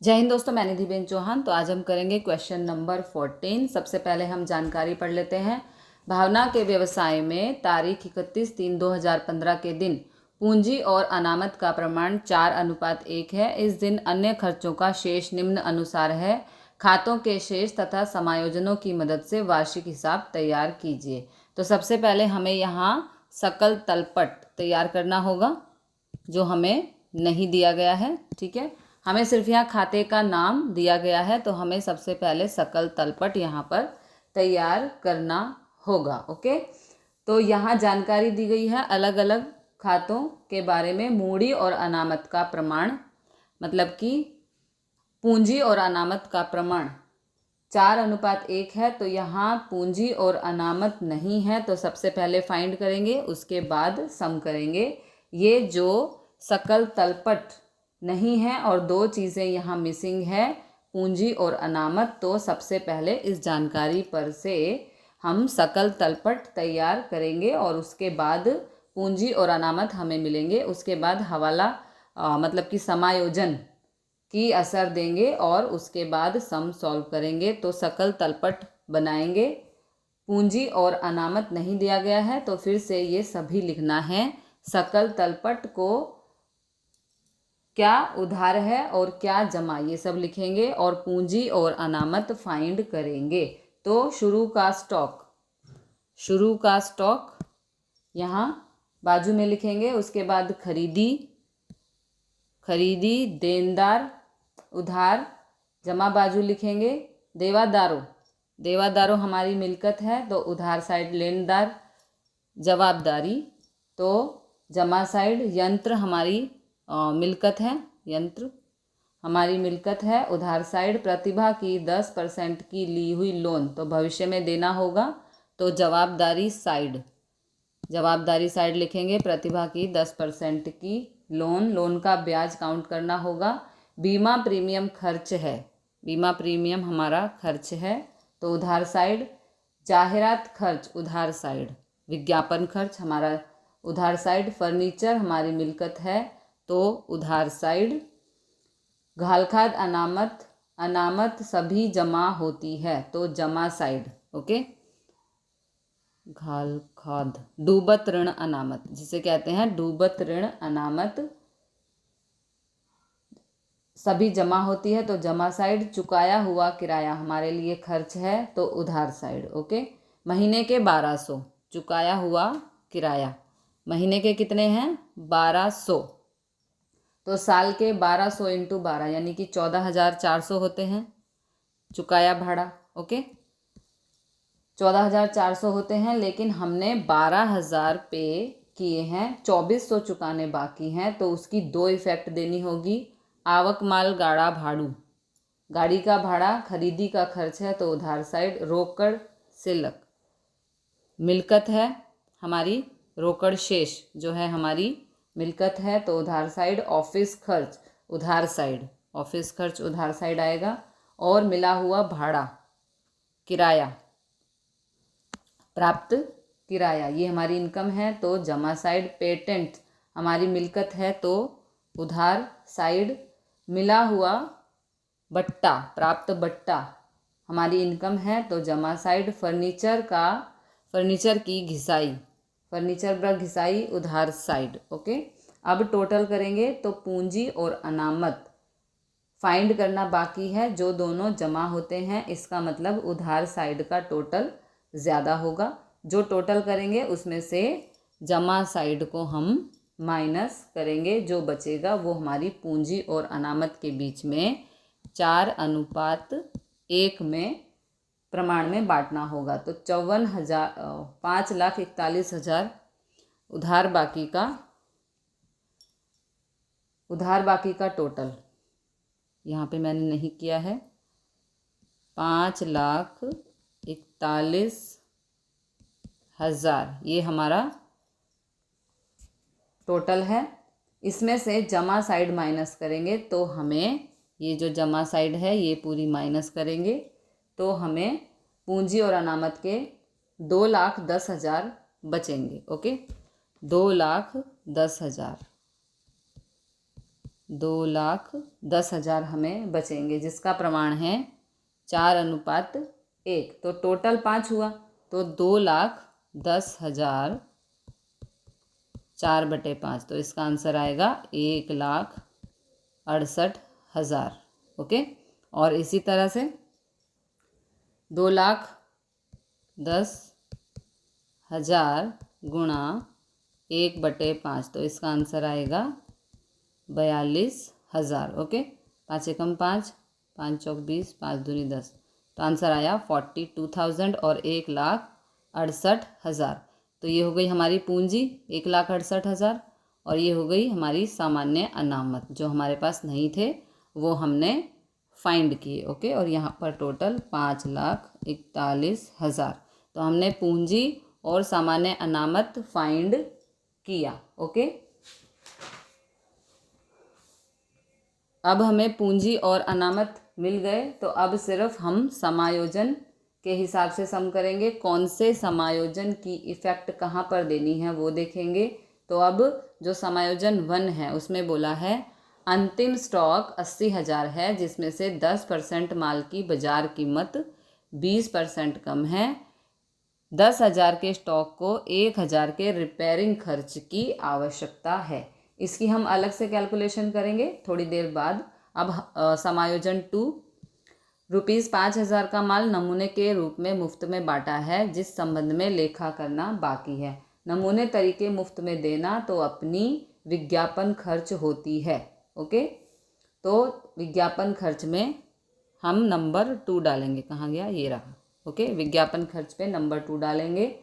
जय हिंद दोस्तों, मैं निधिबेन चौहान। तो आज हम करेंगे क्वेश्चन नंबर 14। सबसे पहले हम जानकारी पढ़ लेते हैं। भावना के व्यवसाय में तारीख 31/3/2015 के दिन पूंजी और अनामत का प्रमाण 4:1 है। इस दिन अन्य खर्चों का शेष निम्न अनुसार है। खातों के शेष तथा समायोजनों की मदद से वार्षिक हिसाब तैयार कीजिए। तो सबसे पहले हमें यहाँ सकल तलपट तैयार करना होगा, जो हमें नहीं दिया गया है। ठीक है, हमें सिर्फ यहाँ खाते का नाम दिया गया है, तो हमें सबसे पहले सकल तलपट यहाँ पर तैयार करना होगा। ओके, तो यहाँ जानकारी दी गई है अलग अलग खातों के बारे में। मूड़ी और अनामत का प्रमाण, मतलब कि पूंजी और अनामत का प्रमाण 4:1 है। तो यहाँ पूंजी और अनामत नहीं है, तो सबसे पहले फाइंड करेंगे, उसके बाद सम करेंगे। ये जो सकल तलपट नहीं है और दो चीज़ें यहाँ मिसिंग है, पूंजी और अनामत, तो सबसे पहले इस जानकारी पर से हम सकल तलपट तैयार करेंगे और उसके बाद पूंजी और अनामत हमें मिलेंगे। उसके बाद हवाला मतलब कि समायोजन की असर देंगे और उसके बाद सम सॉल्व करेंगे। तो सकल तलपट बनाएंगे। पूंजी और अनामत नहीं दिया गया है, तो फिर से ये सभी लिखना है। सकल तलपट को क्या उधार है और क्या जमा, ये सब लिखेंगे और पूंजी और अनामत फाइंड करेंगे। तो शुरू का स्टॉक यहाँ बाजू में लिखेंगे। उसके बाद खरीदी देनदार उधार जमा बाजू लिखेंगे। देवादारों हमारी मिल्कत है, तो उधार साइड लेनदार। जवाबदारी तो जमा साइड। यंत्र हमारी मिल्कत है, यंत्र हमारी मिल्कत है, उधार साइड। प्रतिभा की 10% की ली हुई लोन, तो भविष्य में देना होगा, तो जवाबदारी साइड लिखेंगे। प्रतिभा की 10% की लोन का ब्याज काउंट करना होगा। बीमा प्रीमियम खर्च है, बीमा प्रीमियम हमारा खर्च है, तो उधार साइड। जाहिरात खर्च उधार साइड। विज्ञापन खर्च हमारा उधार साइड। फर्नीचर हमारी मिल्कत है, तो उधार साइड। घालखाद अनामत सभी जमा होती है, तो जमा साइड। ओके, घालखाद। डूबत ऋण अनामत, जिसे कहते हैं डूबत ऋण अनामत, सभी जमा होती है, तो जमा साइड। चुकाया हुआ किराया हमारे लिए खर्च है, तो उधार साइड। ओके, महीने के 1200 चुकाया हुआ किराया। महीने के कितने हैं? 1200, तो साल के 1200 × 12 यानी कि 14,400 होते हैं चुकाया भाड़ा। ओके, 14,400 होते हैं, लेकिन हमने 12,000 पे किए हैं, 2400 चुकाने बाकी हैं, तो उसकी दो इफेक्ट देनी होगी। आवक माल गाड़ा भाड़ू, गाड़ी का भाड़ा खरीदी का खर्च है, तो उधार साइड। रोकड़ सिलक मिल्कत है हमारी, रोकड़ शेष जो है हमारी मिल्कत है, तो उधार साइड। ऑफिस खर्च उधार साइड, ऑफिस खर्च उधार साइड आएगा। और मिला हुआ भाड़ा किराया, प्राप्त किराया, ये हमारी इनकम है, तो जमा साइड। पेटेंट हमारी मिल्कत है, तो उधार साइड। मिला हुआ बट्टा, प्राप्त बट्टा हमारी इनकम है, तो जमा साइड। फर्नीचर की घिसाई, फर्नीचर पर घिसाई उधार साइड। ओके, अब टोटल करेंगे, तो पूंजी और अनामत फाइंड करना बाकी है, जो दोनों जमा होते हैं, इसका मतलब उधार साइड का टोटल ज़्यादा होगा। जो टोटल करेंगे उसमें से जमा साइड को हम माइनस करेंगे, जो बचेगा वो हमारी पूंजी और अनामत के बीच में 4:1 में प्रमाण में बांटना होगा। तो 5,41,000 उधार बाकी का टोटल यहाँ पे मैंने नहीं किया है। 5,41,000 ये हमारा टोटल है। इसमें से जमा साइड माइनस करेंगे, तो हमें ये जो जमा साइड है ये पूरी माइनस करेंगे, तो हमें पूंजी और अनामत के 2,10,000 बचेंगे। ओके, 2,10,000 2,10,000 हमें बचेंगे, जिसका प्रमाण है 4:1। तो टोटल 5 हुआ, तो 2,10,000 4/5, तो इसका आंसर आएगा 1,68,000। ओके। और इसी तरह से 2,10,000 गुणा 1/5, तो इसका आंसर आएगा 42,000। ओके। 5 एकम 5, 5 चौक 20, 5 दूनी 10, तो आंसर आया 42,000 और 1,68,000। तो ये हो गई हमारी पूंजी 1,68,000, और ये हो गई हमारी सामान्य अनामत, जो हमारे पास नहीं थे वो हमने फाइंड किए। ओके। और यहाँ पर टोटल 5,41,000, तो हमने पूंजी और सामान्य अनामत फाइंड किया। ओके। अब हमें पूंजी और अनामत मिल गए, तो अब सिर्फ हम समायोजन के हिसाब से सम करेंगे। कौन से समायोजन की इफ़ेक्ट कहाँ पर देनी है वो देखेंगे। तो अब जो समायोजन 1 है उसमें बोला है अंतिम स्टॉक 80,000 है, जिसमें से 10% माल की बाजार कीमत 20% कम है। 10,000 के स्टॉक को 1,000 के रिपेयरिंग खर्च की आवश्यकता है। इसकी हम अलग से कैलकुलेशन करेंगे थोड़ी देर बाद। अब समायोजन 2, ₹5,000 का माल नमूने के रूप में मुफ्त में बांटा है, जिस संबंध में लेखा करना बाकी है। नमूने तरीके मुफ्त में देना तो अपनी विज्ञापन खर्च होती है। ओके। तो विज्ञापन खर्च में हम नंबर 2 डालेंगे। कहाँ गया, ये रहा। ओके। विज्ञापन खर्च पे नंबर 2 डालेंगे।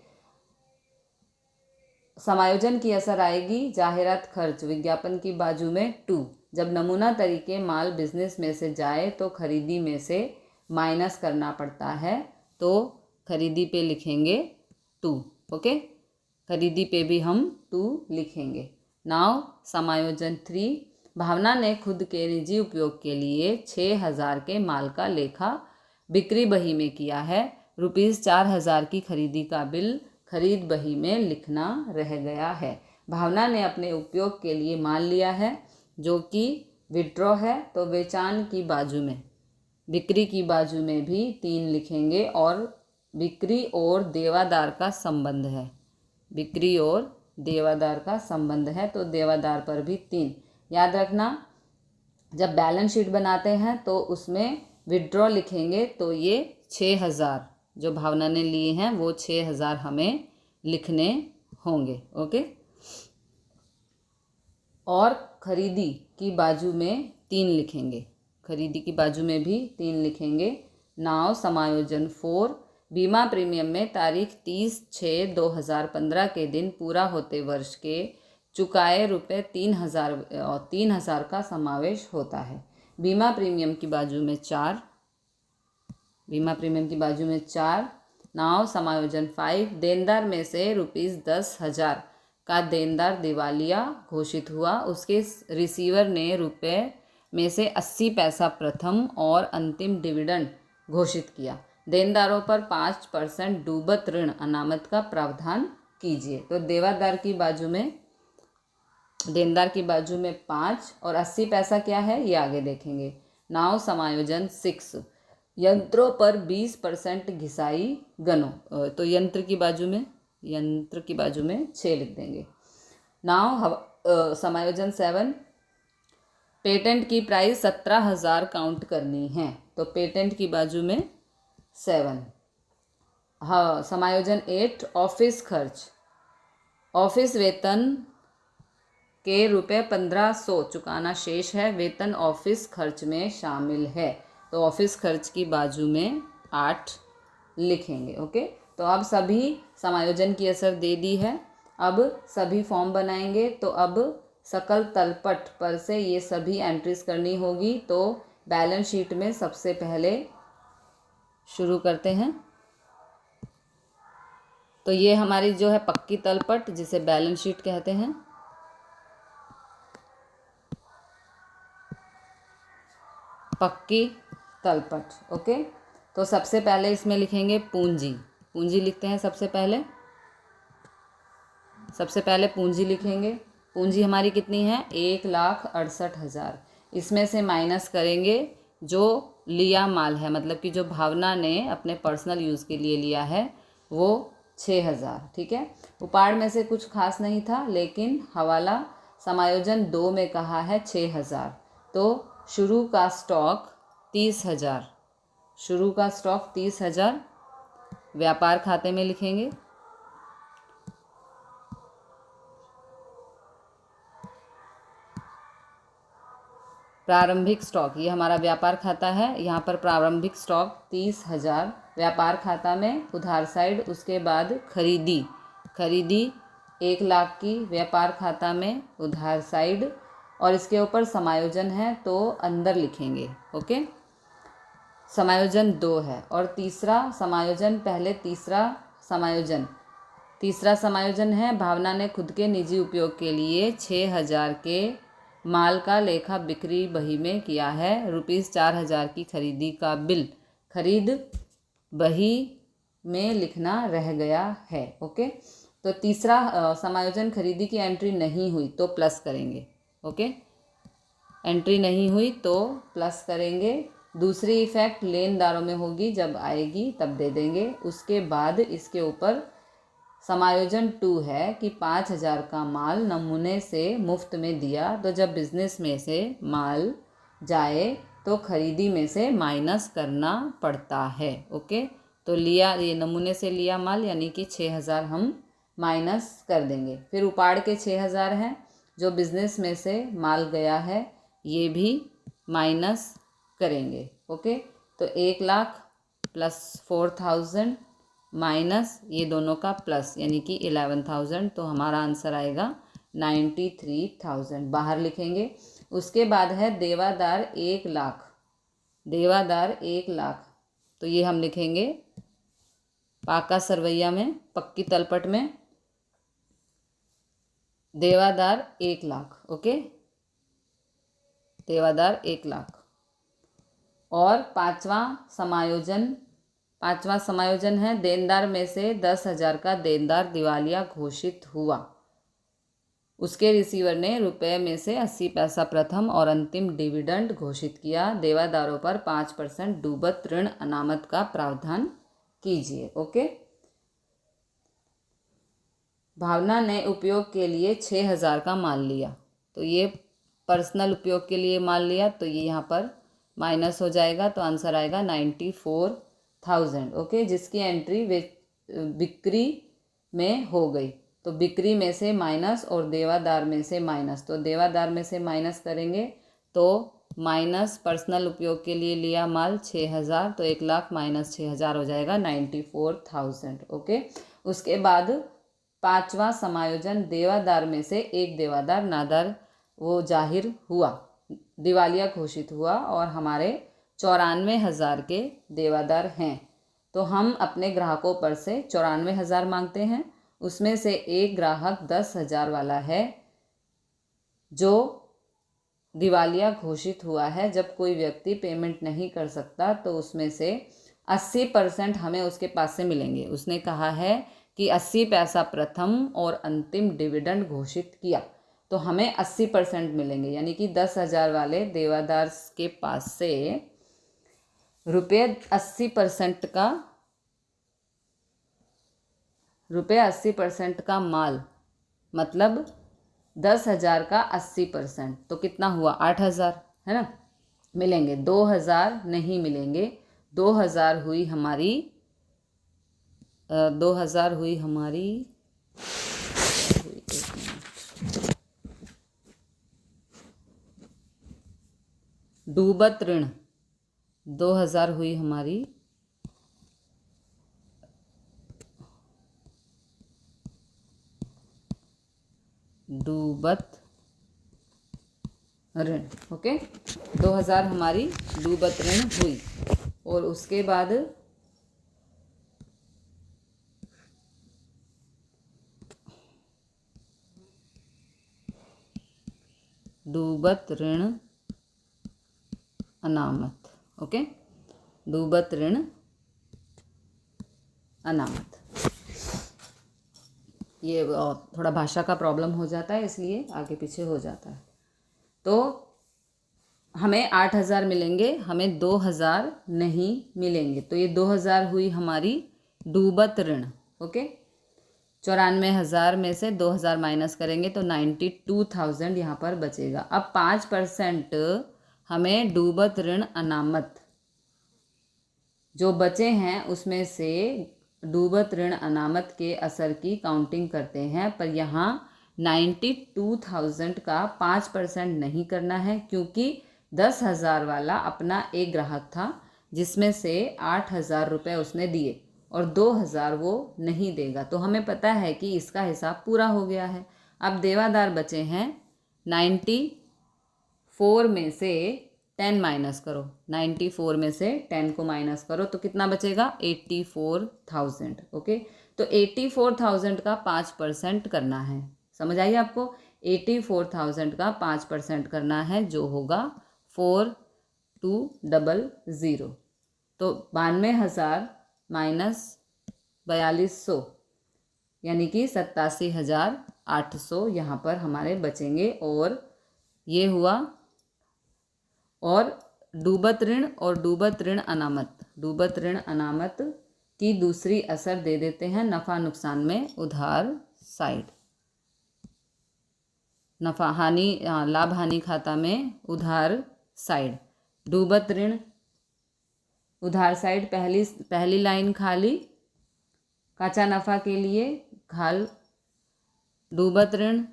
समायोजन की असर आएगी जाहिरात खर्च विज्ञापन की बाजू में 2। जब नमूना तरीके माल बिजनेस में से जाए तो खरीदी में से माइनस करना पड़ता है, तो खरीदी पे लिखेंगे 2। ओके। खरीदी पे भी हम 2 लिखेंगे। नाउ समायोजन 3, भावना ने खुद के निजी उपयोग के लिए 6,000 के माल का लेखा बिक्री बही में किया है। ₹4,000 की खरीदी का बिल खरीद बही में लिखना रह गया है। भावना ने अपने उपयोग के लिए माल लिया है, जो कि विड्रॉ है, तो बेचान की बाजू में, बिक्री की बाजू में भी 3 लिखेंगे। और बिक्री और देवादार का संबंध है, बिक्री और देवादार का संबंध है, तो देवादार पर भी 3। याद रखना, जब बैलेंस शीट बनाते हैं तो उसमें विड्रॉ लिखेंगे, तो ये 6,000 जो भावना ने लिए हैं वो 6,000 हमें लिखने होंगे। ओके। और खरीदी की बाजू में 3 लिखेंगे, खरीदी की बाजू में भी 3 लिखेंगे। नाव समायोजन 4, बीमा प्रीमियम में तारीख 30/6/2015 के दिन पूरा होते वर्ष के चुकाए ₹3,000 का समावेश होता है। बीमा प्रीमियम की बाजू में 4, बीमा प्रीमियम की बाजू में 4। नाव समायोजन 5, देनदार में से ₹10,000 का देनदार दिवालिया घोषित हुआ। उसके रिसीवर ने रुपए में से 80 पैसा प्रथम और अंतिम डिविडेंड घोषित किया। देनदारों पर 5% डूबत ऋण अनामत का प्रावधान कीजिए। तो देनदार की बाजू में 5 और 80 पैसा क्या है ये आगे देखेंगे। नाव समायोजन 6, यंत्रों पर 20% घिसाई गनो, तो यंत्र की बाजू में 6 लिख देंगे। नाव समायोजन 7, पेटेंट की प्राइस 17,000 काउंट करनी है, तो पेटेंट की बाजू में 7। हाँ, समायोजन 8, ऑफिस खर्च, ऑफिस वेतन के ₹1,500 चुकाना शेष है, वेतन ऑफिस खर्च में शामिल है, तो ऑफिस खर्च की बाजू में 8 लिखेंगे। ओके। तो अब सभी समायोजन की असर दे दी है। अब सभी फॉर्म बनाएंगे, तो अब सकल तलपट पर से ये सभी एंट्रीज करनी होगी। तो बैलेंस शीट में सबसे पहले शुरू करते हैं। तो ये हमारी जो है पक्की तलपट, जिसे बैलेंस शीट कहते हैं। पक्की तलपट। ओके। तो सबसे पहले इसमें लिखेंगे पूंजी लिखते हैं। सबसे पहले पूंजी लिखेंगे। पूंजी हमारी कितनी है 1,68,000। इसमें से माइनस करेंगे जो लिया माल है, मतलब कि जो भावना ने अपने पर्सनल यूज़ के लिए लिया है वो 6,000। ठीक है, उपाड़ में से कुछ खास नहीं था, लेकिन हवाला समायोजन 2 में कहा है 6,000। तो शुरू का स्टॉक 30,000, शुरू का स्टॉक 30,000 व्यापार खाते में लिखेंगे। प्रारंभिक स्टॉक, ये हमारा व्यापार खाता है, यहाँ पर प्रारंभिक स्टॉक 30,000 व्यापार खाता में, उधार साइड। उसके बाद खरीदी, खरीदी 1,00,000 की व्यापार खाता में, उधार साइड। और इसके ऊपर समायोजन है तो अंदर लिखेंगे। ओके, समायोजन 2 है। और तीसरा समायोजन, पहले तीसरा समायोजन है भावना ने खुद के निजी उपयोग के लिए 6,000 के माल का लेखा बिक्री बही में किया है। ₹4,000 की खरीदी का बिल खरीद बही में लिखना रह गया है। ओके, तो तीसरा समायोजन खरीदी की एंट्री नहीं हुई तो प्लस करेंगे। ओके, एंट्री नहीं हुई तो प्लस करेंगे। दूसरी इफेक्ट लेनदारों में होगी, जब आएगी तब दे देंगे। उसके बाद इसके ऊपर समायोजन 2 है कि 5,000 का माल नमूने से मुफ्त में दिया, तो जब बिजनेस में से माल जाए तो खरीदी में से माइनस करना पड़ता है। ओके, तो लिया, ये नमूने से लिया माल यानी कि 6,000 हम माइनस कर देंगे। फिर उपाड़ के 6,000 हैं, जो बिजनेस में से माल गया है ये भी माइनस करेंगे। ओके, तो 1,00,000 प्लस 4,000 माइनस ये दोनों का प्लस यानी कि 11,000, तो हमारा आंसर आएगा 93,000, बाहर लिखेंगे। उसके बाद है देवादार 1,00,000, देवादार 1,00,000, तो ये हम लिखेंगे पाका सरवैया में, पक्की तलपट में, देवादार 1,00,000। ओके, देवादार 1,00,000। और पांचवा समायोजन है देनदार में से 10,000 का देनदार दिवालिया घोषित हुआ। उसके रिसीवर ने रुपए में से 80 पैसा प्रथम और अंतिम डिविडेंड घोषित किया। देवादारों पर 5% डूबत ऋण अनामत का प्रावधान कीजिए। ओके, भावना ने उपयोग के लिए 6,000 का माल लिया, तो ये पर्सनल उपयोग के लिए माल लिया, तो ये यहाँ पर माइनस हो जाएगा, तो आंसर आएगा 94,000। ओके, जिसकी एंट्री बिक्री में हो गई, तो बिक्री में से माइनस और देवादार में से माइनस, तो देवादार में से माइनस करेंगे तो माइनस पर्सनल उपयोग के लिए लिया माल 6,000, तो 1,00,000 माइनस 6,000 हो जाएगा 94,000। ओके, उसके बाद पांचवा समायोजन देवादार में से एक देवादार नादार वो जाहिर हुआ, दिवालिया घोषित हुआ, और हमारे 94,000 के देवादार हैं, तो हम अपने ग्राहकों पर से 94,000 मांगते हैं। उसमें से एक ग्राहक 10,000 वाला है जो दिवालिया घोषित हुआ है। जब कोई व्यक्ति पेमेंट नहीं कर सकता तो उसमें से 80% हमें उसके पास से मिलेंगे। उसने कहा है कि 80 पैसा प्रथम और अंतिम डिविडेंड घोषित किया, तो हमें 80% मिलेंगे, यानी कि 10,000 वाले देवादार के पास से रुपये 80% का माल, मतलब 10,000 का 80%, तो कितना हुआ 8,000, है ना, मिलेंगे। 2,000 नहीं मिलेंगे, 2,000 हुई हमारी 2,000 हुई हमारी डूबत ऋण, 2,000 हुई हमारी डूबत ऋण। ओके, 2,000 हमारी डूबत ऋण हुई। और उसके बाद डूबत ऋण अनामत। ओके, डूबत ऋण अनामत। ये थोड़ा भाषा का प्रॉब्लम हो जाता है, इसलिए आगे पीछे हो जाता है। तो हमें 8,000 मिलेंगे, हमें 2,000 नहीं मिलेंगे। तो ये 2,000 हुई हमारी डूबत ऋण। ओके, 94,000 में से 2,000 माइनस करेंगे तो 92,000 यहाँ पर बचेगा। अब 5% हमें डूबत ऋण अनामत जो बचे हैं उसमें से डूबत ऋण अनामत के असर की काउंटिंग करते हैं, पर यहाँ 92,000 का 5% नहीं करना है, क्योंकि 10,000 वाला अपना एक ग्राहक था जिसमें से 8,000 रुपये उसने दिए और 2,000 वो नहीं देगा, तो हमें पता है कि इसका हिसाब पूरा हो गया है। अब देवादार बचे हैं 94 में से 10 माइनस करो, 94 में से 10 को माइनस करो तो कितना बचेगा 84,000। ओके, तो 84,000 का 5% करना है। समझ आइए आपको, 84,000 का 5% करना है, जो होगा 4200। तो 92,000 माइनस 4200 यानी कि 87,800 यहाँ पर हमारे बचेंगे। और ये हुआ। और डूबत ऋण और डूबत ऋण अनामत, डूबत ऋण अनामत की दूसरी असर दे देते हैं नफ़ा नुकसान में उधार साइड। नफ़ा हानि, लाभ हानि खाता में उधार साइड, डूबत ऋण उधार साइड, पहली लाइन खाली, काचा नफ़ा के लिए खाल, डूबत ऋण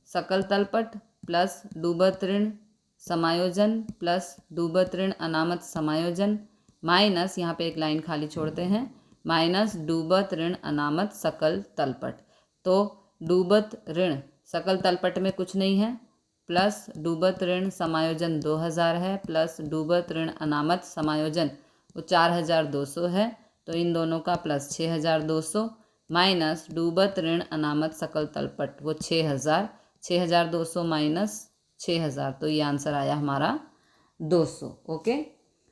सकल तलपट प्लस डूबत ऋण समायोजन प्लस डूबत ऋण अनामत समायोजन माइनस, यहाँ पे एक लाइन खाली छोड़ते हैं, माइनस डूबत ऋण अनामत सकल तलपट। तो डूबत ऋण सकल तलपट में कुछ नहीं है, प्लस डूबत ऋण समायोजन 2,000 है, प्लस डूबत ऋण अनामत समायोजन वो 4,200 है, तो इन दोनों का प्लस 6,200 माइनस डूबत ऋण अनामत सकल तलपट वो 6,000, 6,200 माइनस 6,000, तो ये आंसर आया हमारा 200। ओके,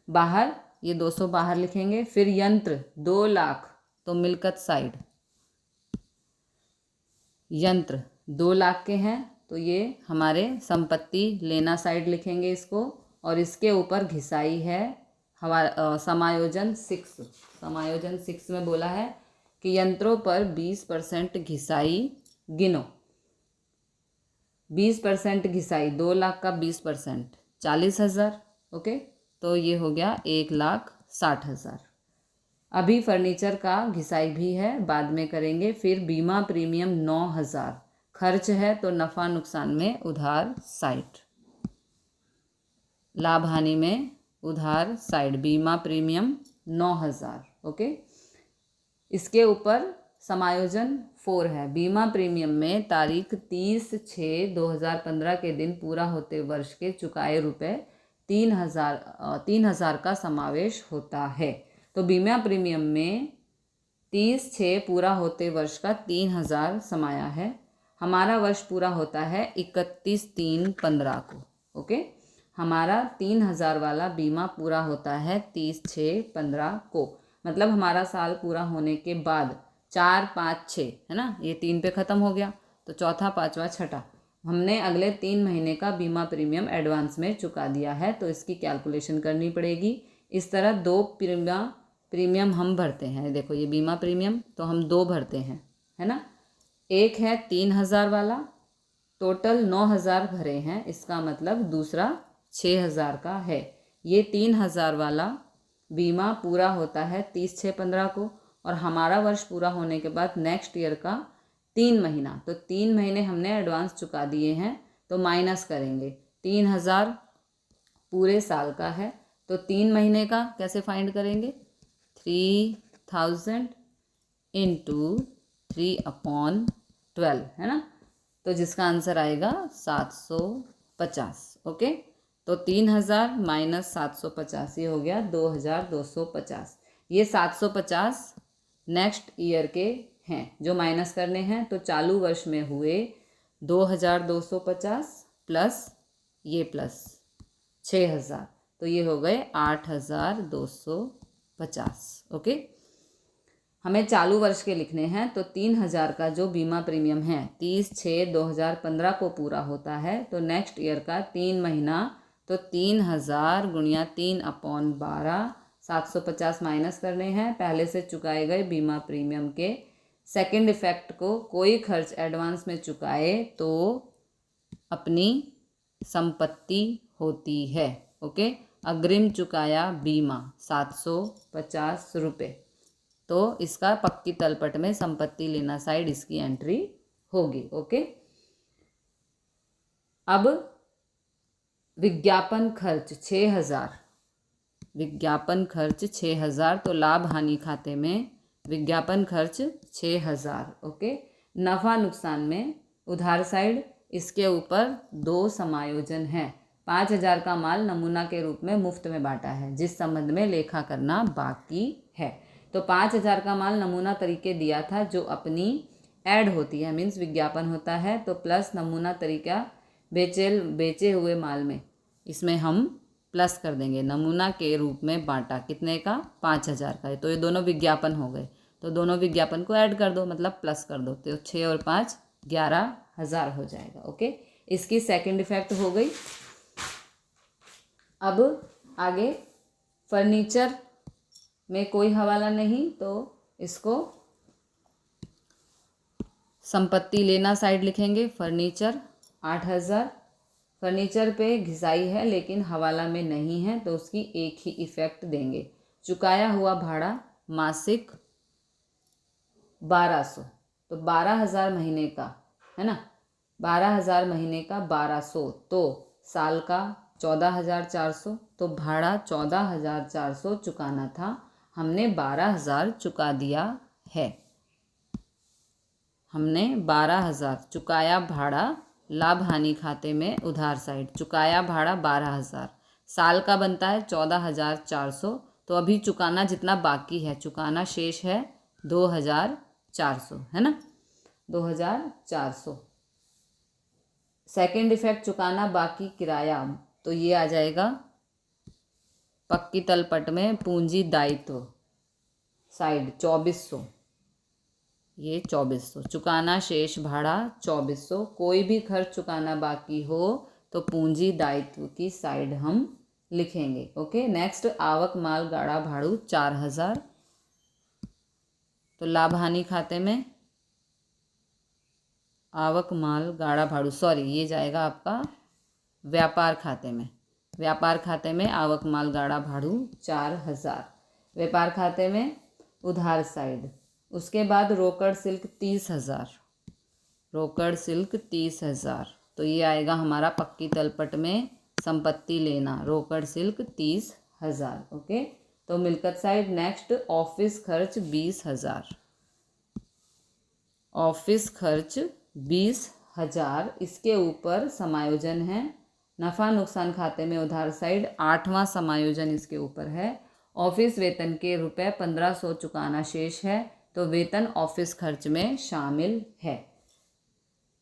बाहर ये 200 बाहर लिखेंगे। फिर यंत्र 2 लाख, तो मिल्कत साइड, यंत्र 2 लाख के हैं तो ये हमारे संपत्ति लेना साइड लिखेंगे इसको, और इसके ऊपर घिसाई है हमारा समायोजन 6। समायोजन 6 में बोला है कि यंत्रों पर 20% घिसाई गिनो। 20% घिसाई, 2 लाख का 20% 40,000। ओके, तो ये हो गया 1,60,000। अभी फर्नीचर का घिसाई भी है, बाद में करेंगे। फिर बीमा प्रीमियम 9,000 खर्च है, तो नफ़ा नुकसान में उधार साइड, लाभ हानि में उधार साइड, बीमा प्रीमियम 9,000। ओके, इसके ऊपर समायोजन 4 है। बीमा प्रीमियम में तारीख 30/6/2015 के दिन पूरा होते वर्ष के चुकाए रुपए 3,000 का समावेश होता है। तो बीमा प्रीमियम में 30/6 पूरा होते वर्ष का 3,000 समाया है। हमारा वर्ष पूरा होता है 31/3/15 को। ओके, हमारा 3,000 वाला बीमा पूरा होता है 30/6/15 को, मतलब हमारा साल पूरा होने के बाद 4, 5, 6 है ना, ये 3 पे ख़त्म हो गया, तो चौथा, पाँचवा, छठा हमने अगले 3 महीने का बीमा प्रीमियम एडवांस में चुका दिया है, तो इसकी कैलकुलेशन करनी पड़ेगी। इस तरह 2 प्रीमियम हम भरते हैं। देखो ये बीमा प्रीमियम तो हम 2 भरते हैं, है ना। एक है 3,000 वाला, टोटल 9,000 भरे हैं, इसका मतलब दूसरा 6,000 का है। ये 3,000 वाला बीमा पूरा होता है 30/6/15 को, और हमारा वर्ष पूरा होने के बाद नेक्स्ट ईयर का 3 महीना, तो 3 महीने हमने एडवांस चुका दिए हैं, तो माइनस करेंगे। 3,000 पूरे साल का है, तो 3 महीने का कैसे फाइंड करेंगे, 3,000 इंटू 3/12 है ना, तो जिसका आंसर आएगा 750। ओके, तो 3,000 माइनस 750 ये हो गया 2,250। ये 750 नेक्स्ट ईयर के हैं जो माइनस करने हैं, तो चालू वर्ष में हुए 2,250 प्लस ये प्लस 6,000, तो ये हो गए 8,250। ओके, हमें चालू वर्ष के लिखने हैं, तो 3,000 का जो बीमा प्रीमियम है 30/6/2015 को पूरा होता है, तो नेक्स्ट ईयर का 3 महीना, तो 3,000 गुणिया 3/12 750 माइनस करने हैं पहले से चुकाए गए बीमा प्रीमियम के। सेकंड इफेक्ट को कोई खर्च एडवांस में चुकाए तो अपनी संपत्ति होती है। ओके, अग्रिम चुकाया बीमा 750 रुपये, तो इसका पक्की तलपट में संपत्ति लेना साइड इसकी एंट्री होगी। ओके, अब विज्ञापन खर्च 6,000, विज्ञापन खर्च 6,000, तो लाभ हानि खाते में विज्ञापन खर्च 6,000। ओके, नफ़ा नुकसान में उधार साइड इसके ऊपर 2 समायोजन हैं। 5,000 का माल नमूना के रूप में मुफ्त में बांटा है जिस संबंध में लेखा करना बाकी है। तो 5,000 का माल नमूना तरीके दिया था जो अपनी ऐड होती है, मीन्स विज्ञापन होता है, तो प्लस नमूना तरीका बेचे हुए माल में इसमें हम प्लस कर देंगे। नमूना के रूप में बांटा कितने का, 5,000 का, तो ये दोनों विज्ञापन हो गए, तो दोनों विज्ञापन को ऐड कर दो, मतलब प्लस कर दो, तो 6 और 5 11,000 हो जाएगा। ओके, इसकी सेकंड इफेक्ट हो गई। अब आगे फर्नीचर में कोई हवाला नहीं, तो इसको संपत्ति लेना साइड लिखेंगे। फर्नीचर 8,000, फर्नीचर पे घिसाई है लेकिन हवाला में नहीं है, तो उसकी एक ही इफेक्ट देंगे। चुकाया हुआ भाड़ा मासिक 1,200, तो 12,000 महीने का है ना, 12,000 महीने का 1,200, तो साल का 14,400, तो भाड़ा 14,400 चुकाना था, हमने 12,000 चुका दिया है। हमने 12,000 चुकाया भाड़ा लाभ हानि खाते में उधार साइड, चुकाया भाड़ा 12,000, साल का बनता है 14,400, तो अभी चुकाना जितना बाकी है, चुकाना शेष है 2,400, है ना, 2,400। सेकेंड इफेक्ट चुकाना बाकी किराया, तो ये आ जाएगा पक्की तलपट में पूंजी दायित्व साइड 2,400, ये 2,400। चुकाना शेष भाड़ा 2,400, कोई भी खर्च चुकाना बाकी हो तो पूंजी दायित्व की साइड हम लिखेंगे। ओके, नेक्स्ट आवक माल गाड़ा भाड़ू 4,000, तो लाभ हानि खाते में आवक माल गाड़ा भाड़ू, सॉरी ये जाएगा आपका व्यापार खाते में, व्यापार खाते में आवक माल गाड़ा भाड़ू 4,000, व्यापार खाते में उधार साइड। उसके बाद रोकड़ शुल्क 30,000, रोकड़ शुल्क 30,000, तो ये आएगा हमारा पक्की तलपट में संपत्ति लेना, रोकड़ शुल्क 30,000। ओके, तो मिल्कत साइड नेक्स्ट ऑफिस खर्च 20,000, ऑफिस खर्च 20,000, इसके ऊपर समायोजन है नफ़ा नुकसान खाते में उधार साइड 8वां समायोजन इसके ऊपर है। ऑफिस वेतन के रुपए 1,500 चुकाना शेष है, तो वेतन ऑफिस खर्च में शामिल है।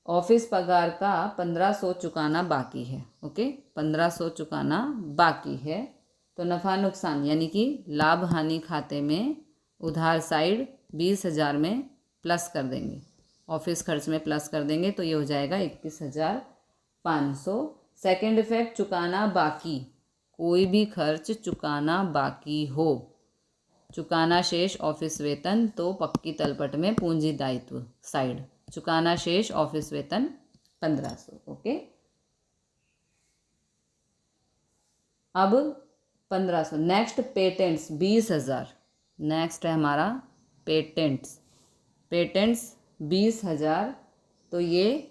ऑफिस पगार का 1,500 चुकाना बाकी है। ओके, 1,500 चुकाना बाकी है, तो नफ़ा नुकसान यानी कि लाभ हानि खाते में उधार साइड 20,000 में प्लस कर देंगे, ऑफिस खर्च में प्लस कर देंगे, तो ये हो जाएगा 21,500। सेकेंड इफेक्ट चुकाना बाकी, कोई भी खर्च चुकाना बाकी हो, चुकाना शेष ऑफिस वेतन, तो पक्की तलपट में पूंजी दायित्व साइड, चुकाना शेष ऑफिस वेतन 1,500। ओके, अब 1,500। नेक्स्ट पेटेंट्स 20,000, नेक्स्ट है हमारा पेटेंट्स, पेटेंट्स 20,000, तो ये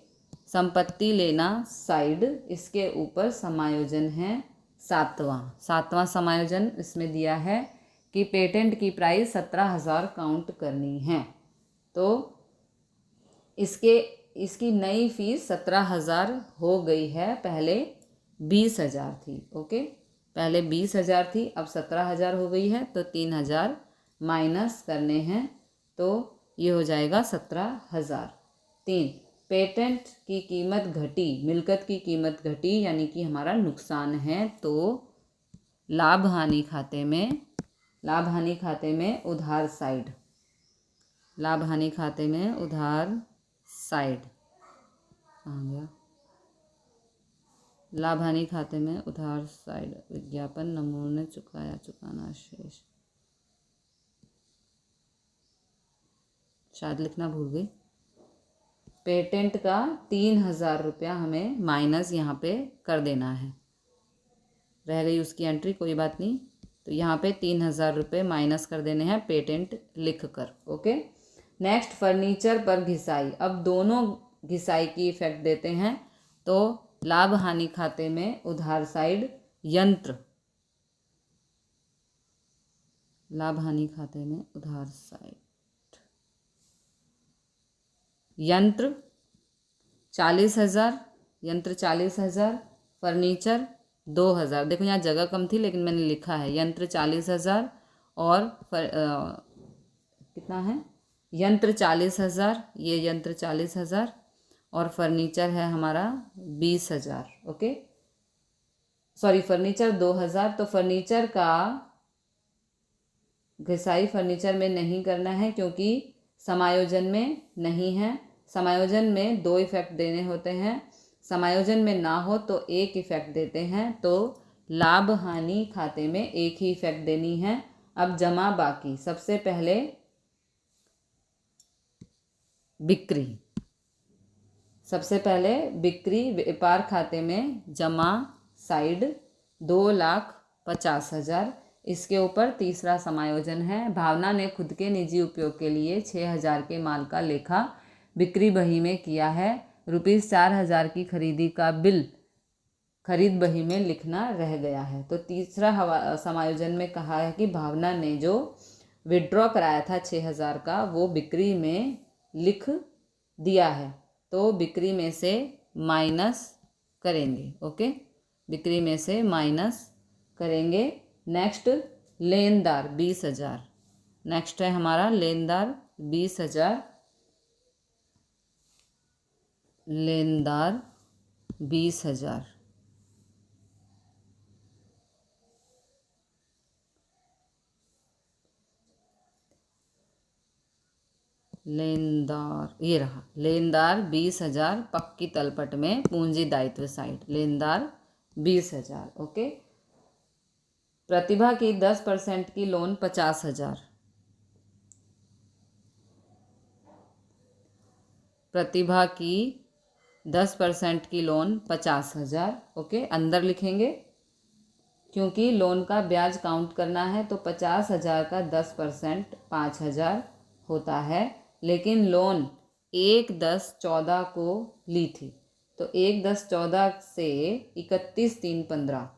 संपत्ति लेना साइड, इसके ऊपर समायोजन है 7वां समायोजन इसमें दिया है कि पेटेंट की प्राइस 17,000 काउंट करनी है, तो इसकी नई फीस 17,000 हो गई है, पहले 20,000 थी। ओके, पहले 20,000 थी, अब 17,000 हो गई है, तो 3,000 माइनस करने हैं, तो ये हो जाएगा 17,000। 3, पेटेंट की कीमत घटी, मिल्कत की कीमत घटी यानी कि हमारा नुकसान है, तो लाभ हानि खाते में उधार साइड, लाभ हानि खाते में उधार साइड, कहाँ गया, लाभ हानि खाते में उधार साइड, विज्ञापन नमूने चुकाया चुकाना शेष, शायद लिखना भूल गई। पेटेंट का 3,000 रुपया हमें माइनस यहाँ पे कर देना है, रह गई उसकी एंट्री, कोई बात नहीं। तो यहाँ पे 3,000 रुपये माइनस कर देने हैं पेटेंट लिख कर। ओके, नेक्स्ट फर्नीचर पर घिसाई। अब दोनों घिसाई की इफेक्ट देते हैं। तो लाभ हानि खाते में उधार साइड यंत्र, लाभ हानि खाते में उधार साइड यंत्र 40,000, यंत्र 40,000, फर्नीचर 2,000। देखो यहाँ जगह कम थी लेकिन मैंने लिखा है यंत्र 40,000 और कितना है, यंत्र 40,000, ये यंत्र 40,000 और फर्नीचर है हमारा 20,000। Okay, sorry furniture 2,000। तो फर्नीचर का घिसाई फर्नीचर में नहीं करना है क्योंकि समायोजन में नहीं है। समायोजन में 2 इफेक्ट देने होते हैं, समायोजन में ना हो तो 1 इफेक्ट देते हैं। तो लाभ हानि खाते में 1 ही इफेक्ट देनी है। अब जमा बाकी, सबसे पहले बिक्री, सबसे पहले बिक्री व्यापार खाते में जमा साइड 2,50,000। इसके ऊपर तीसरा समायोजन है। भावना ने खुद के निजी उपयोग के लिए 6,000 के माल का लेखा बिक्री बही में किया है। ₹4,000 की खरीदी का बिल खरीद बही में लिखना रह गया है। तो तीसरा समायोजन में कहा है कि भावना ने जो विड्रॉ कराया था 6,000 का वो बिक्री में लिख दिया है। तो बिक्री में से माइनस करेंगे। ओके, बिक्री में से माइनस करेंगे। नेक्स्ट लेनदार 20,000, नेक्स्ट है हमारा लेनदार 20,000, लेनदार 20,000। लेनदार ये रहा, लेनदार 20,000 पक्की तलपट में पूंजी दायित्व साइड, लेनदार 20,000। ओके, प्रतिभा की 10% की लोन 50,000, प्रतिभा की 10% की लोन 50,000। ओके, अंदर लिखेंगे क्योंकि लोन का ब्याज काउंट करना है। तो 50,000 का 10% 5,000 होता है। लेकिन लोन 1/10/14 को ली थी। तो 1/10/14 से 31/3/15,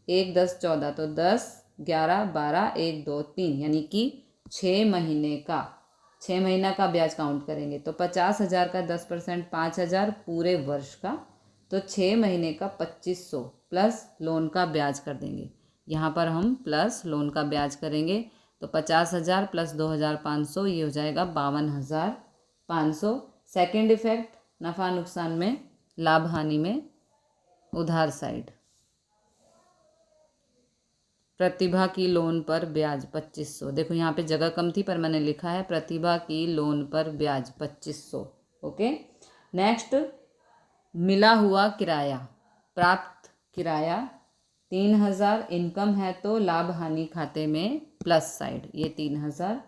1/10/14 तो 10, 11, 12, 1, 2, 3 यानी कि 6 महीने का, 6 महीना का ब्याज काउंट करेंगे। तो 50,000 का 10% 5,000 पूरे वर्ष का, तो 6 महीने का 2,500 प्लस लोन का ब्याज कर देंगे। यहाँ पर हम प्लस लोन का ब्याज करेंगे। तो 50,000 प्लस 2,500 ये हो जाएगा 52,500। सेकेंड इफेक्ट नफ़ा नुकसान में, लाभ हानि में उधार साइड, प्रतिभा की लोन पर ब्याज 2,500। देखो यहाँ पे जगह कम थी पर मैंने लिखा है प्रतिभा की लोन पर ब्याज 2,500। ओके, नेक्स्ट मिला हुआ किराया, प्राप्त किराया 3,000, इनकम है तो लाभ हानि खाते में प्लस साइड ये 3,000।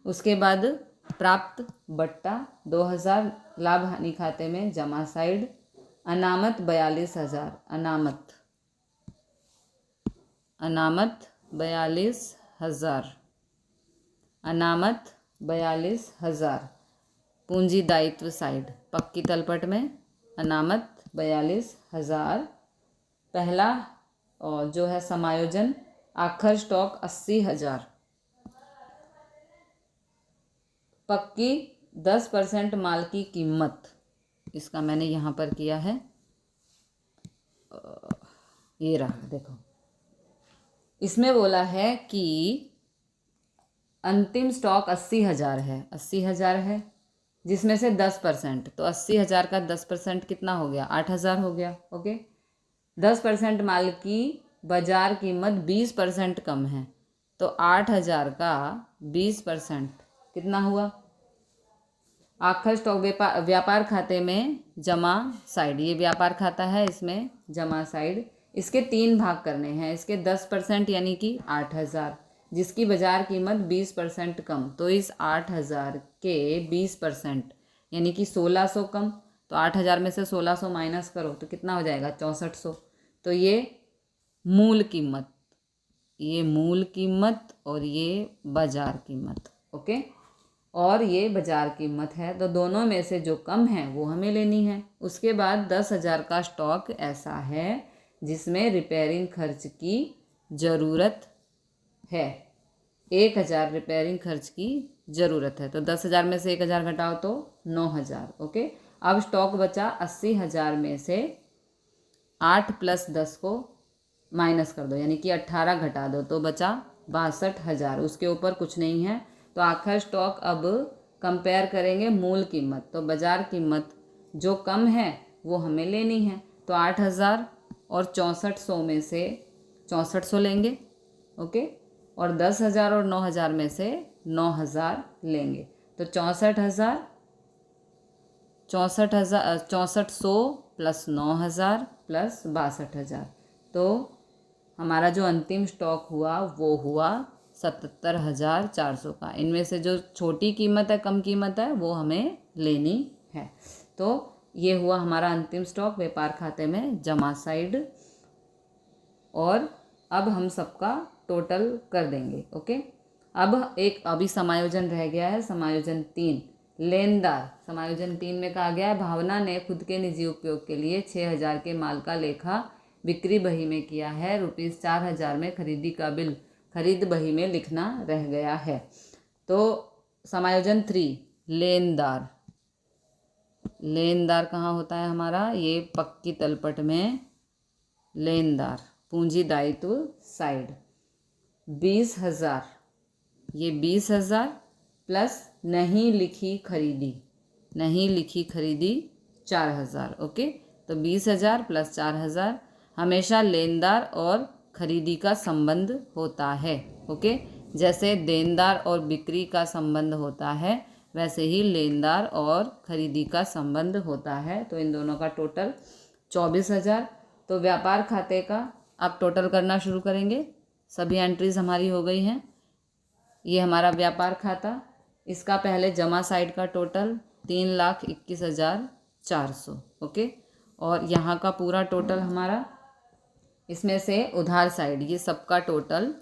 उसके बाद प्राप्त बट्टा 2,000 लाभ हानि खाते में जमा साइड, अनामत 42,000, अनामत 42,000, अनामत 42,000 पूंजी दायित्व साइड पक्की तलपट में अनामत 42,000। पहला और जो है समायोजन आखिर स्टॉक 80,000, पक्की 10% माल की कीमत, इसका मैंने यहाँ पर किया है, ये रहा। देखो इसमें बोला है कि अंतिम स्टॉक 80,000 है, 80,000 है जिसमें से 10%, तो 80,000 का 10% कितना हो गया, 8,000 हो गया। ओके, 10% माल की बाजार कीमत 20% कम है, तो 8,000 का 20% कितना हुआ, आखिर स्टॉक व्यापार खाते में जमा साइड, ये व्यापार खाता है, इसमें जमा साइड, इसके 3 भाग करने हैं। इसके 10% यानी कि 8,000, जिसकी बाजार कीमत 20% कम, तो इस 8,000 के 20% यानी कि 1,600 कम, तो 8,000 में से 1,600 माइनस करो तो कितना हो जाएगा 6,400। तो ये मूल कीमत, ये मूल कीमत और ये बाजार कीमत, ओके। और ये बाजार कीमत है, तो दोनों में से जो कम है वो हमें लेनी है। उसके बाद 10,000 का स्टॉक ऐसा है जिसमें रिपेयरिंग खर्च की ज़रूरत है, 1,000 रिपेयरिंग खर्च की ज़रूरत है, तो 10,000 में से 1,000 घटाओ तो 9,000, ओके। अब स्टॉक बचा 80,000 में से 8 + 10 को माइनस कर दो, यानी कि 18 घटा दो, तो बचा 62,000, उसके ऊपर कुछ नहीं है। तो आखिर स्टॉक अब कंपेयर करेंगे मूल कीमत, तो बाजार कीमत जो कम है वो हमें लेनी है, तो 8,000 और 6,400 में से 6,400 लेंगे, ओके, और 10,000 और 9,000 में से 9,000 लेंगे, तो 64,000 6,400 + 9,000 + 62,000, तो हमारा जो अंतिम स्टॉक हुआ वो हुआ 77,400 का। इनमें से जो छोटी कीमत है, कम कीमत है, वो हमें लेनी है। तो ये हुआ हमारा अंतिम स्टॉक व्यापार खाते में जमा साइड, और अब हम सबका टोटल कर देंगे, ओके। अब एक अभी समायोजन रह गया है, समायोजन 3, लेनदार। समायोजन 3 में कहा गया है भावना ने खुद के निजी उपयोग के लिए 6,000 के माल का लेखा बिक्री बही में किया है, ₹4,000 में खरीदी का बिल खरीद बही में लिखना रह गया है। तो समायोजन 3, लेनदार। लेनदार कहाँ होता है हमारा, ये पक्की तलपट में लेनदार, पूंजी दायित्व साइड 20,000, ये 20,000 प्लस नहीं लिखी खरीदी, नहीं लिखी खरीदी 4,000, ओके। तो 20,000 + 4,000, हमेशा लेनदार और खरीदी का संबंध होता है, ओके। जैसे देनदार और बिक्री का संबंध होता है, वैसे ही लेनदार और खरीदी का संबंध होता है। तो इन दोनों का टोटल 24,000। तो व्यापार खाते का अब टोटल करना शुरू करेंगे। सभी एंट्रीज हमारी हो गई हैं। ये हमारा व्यापार खाता, इसका पहले जमा साइड का टोटल 3,21,400, ओके। और यहाँ का पूरा टोटल हमारा, इसमें से उधार साइड, ये सबका टोटल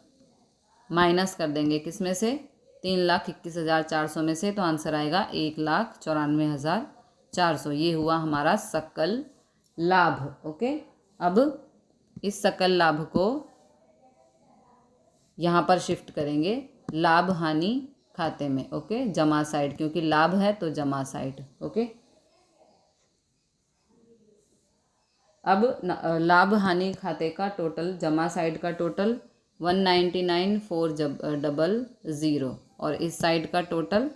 माइनस कर देंगे, किसमें से 3,21,400 में से, तो आंसर आएगा 1,94,400। ये हुआ हमारा सकल लाभ, ओके। अब इस सकल लाभ को यहाँ पर शिफ्ट करेंगे लाभ हानि खाते में, ओके, जमा साइड, क्योंकि लाभ है तो जमा साइड, ओके। अब लाभ हानि खाते का टोटल, जमा साइड का टोटल 199,400, और इस साइड का टोटल,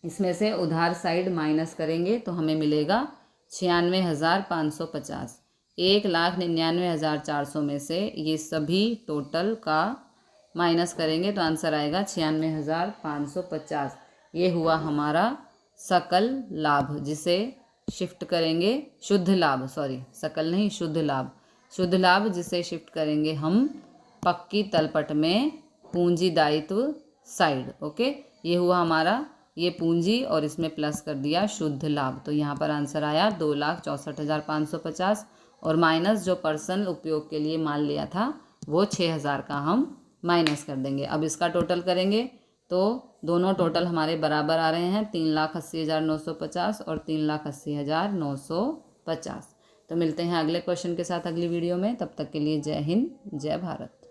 इसमें से उधार साइड माइनस करेंगे तो हमें मिलेगा 96,550। 1,99,400 में से ये सभी टोटल का माइनस करेंगे तो आंसर आएगा 96,550। ये हुआ हमारा सकल लाभ, जिसे शिफ्ट करेंगे शुद्ध लाभ, सॉरी सकल नहीं, शुद्ध लाभ, शुद्ध लाभ जिसे शिफ्ट करेंगे हम पक्की तलपट में पूंजी दायित्व साइड, ओके। ये हुआ हमारा, ये पूंजी और इसमें प्लस कर दिया शुद्ध लाभ, तो यहाँ पर आंसर आया 2,64,550, और माइनस जो पर्सनल उपयोग के लिए माल लिया था वो 6,000 का हम माइनस कर देंगे। अब इसका टोटल करेंगे तो दोनों टोटल हमारे बराबर आ रहे हैं, 3,80,950 और 3,80,950। तो मिलते हैं अगले क्वेश्चन के साथ अगली वीडियो में, तब तक के लिए जय हिंद, जय भारत।